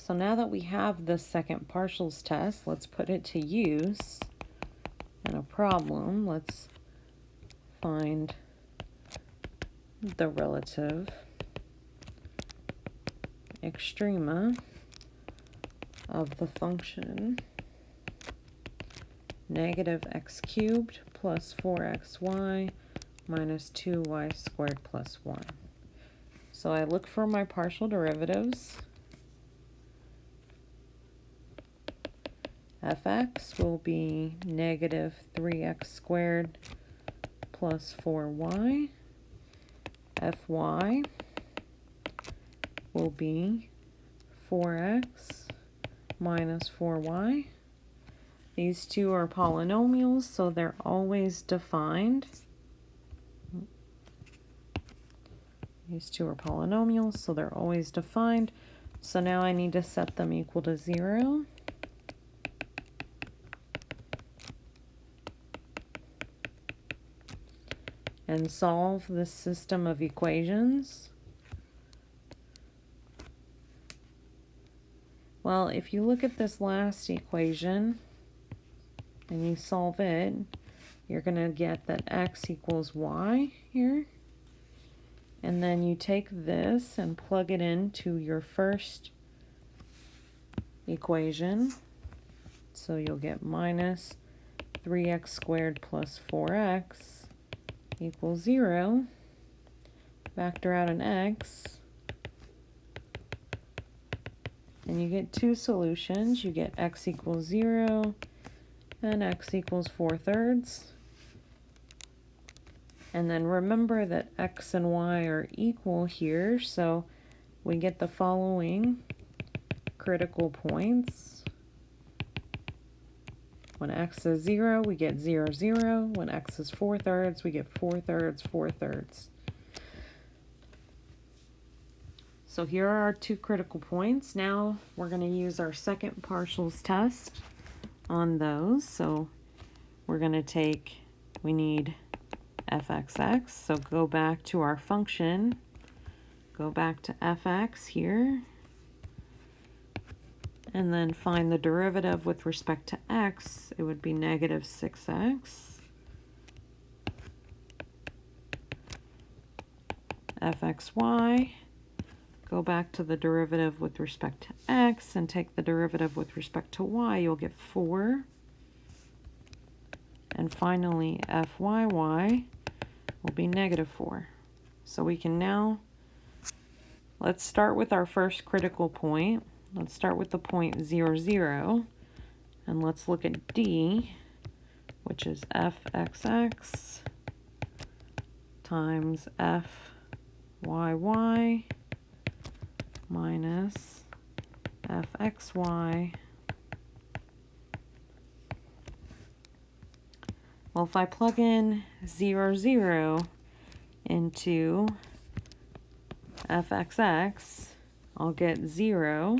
So now that we have the second partials test, let's put it to use in a problem. Let's find the relative extrema of the function negative x cubed plus 4xy minus 2y squared plus 1. So I look for my partial derivatives. Fx will be negative 3x squared plus 4y. Fy will be 4x minus 4y. These two are polynomials, so they're always defined. These two are polynomials, so they're always defined. So now I need to set them equal to 0. And solve this system of equations. Well, if you look at this last equation and you solve it, you're going to get that x equals y here. And then you take this and plug it into your first equation. So you'll get minus 3x squared plus 4x equals 0. Factor out an x. And you get two solutions. You get x equals 0 and x equals 4/3. And then remember that x and y are equal here, so we get the following critical points. When x is 0, we get 0, 0. When x is 4/3, we get 4/3, 4/3. So here are our two critical points. Now we're going to use our second partials test on those. So we're going to take, we need fxx, so go back to our function, go back to fx here, and then find the derivative with respect to x. It would be negative 6x. fxy, go back to the derivative with respect to x and take the derivative with respect to y, you'll get 4. And finally, fyy will be negative 4. So we can now, let's start with our first critical point. Let's start with the point 0, 0. And let's look at D, which is fxx times fyy minus fxy. Well, if I plug in 0, 0 into fxx, I'll get 0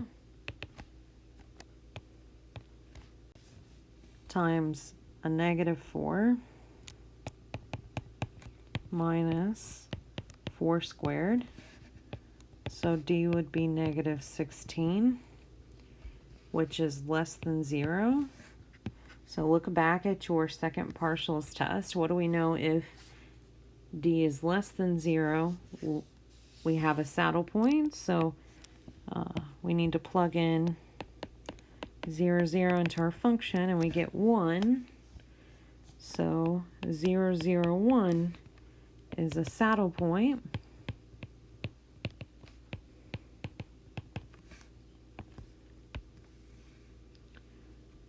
times a negative 4 minus 4 squared. So D would be negative 16, which is less than 0. So look back at your second partials test. What do we know if D is less than 0? We have a saddle point, so we need to plug in 0, 0 into our function, and we get 1. So 0, 0, 1 is a saddle point.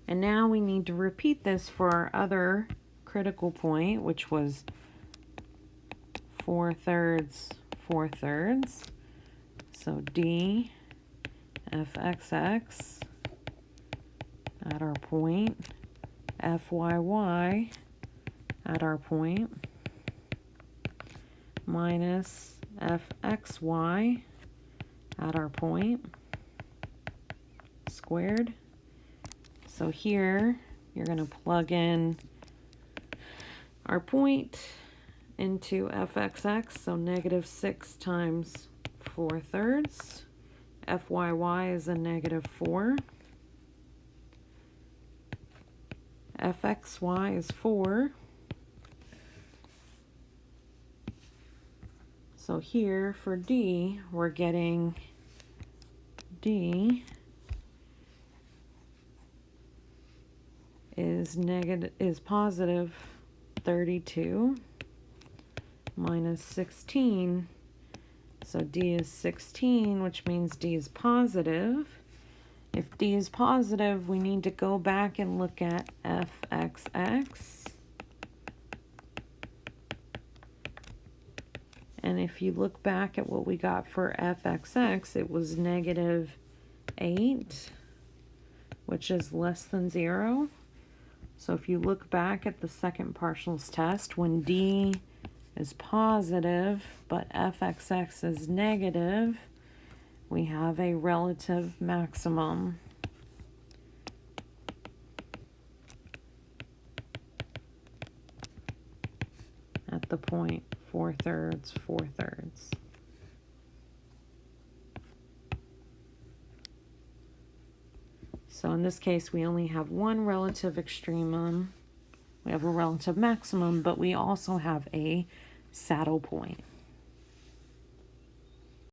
And now we need to repeat this for our other critical point, which was 4/3, 4/3. So D fxx at our point, fyy at our point, minus fxy at our point, squared. So here, you're going to plug in our point into fxx, so negative 6 times 4/3, FYY is a -4. FXY is 4. So here for D, we're getting D is positive 32 minus 16. So D is 16, which means D is positive. If D is positive, we need to go back and look at FXX. And if you look back at what we got for FXX, it was -8, which is less than 0. So if you look back at the second partials test, when D is positive, but FXX is negative, we have a relative maximum. At the point 4/3, 4/3. So in this case, we only have one relative extremum. We have a relative maximum, but we also have a saddle point.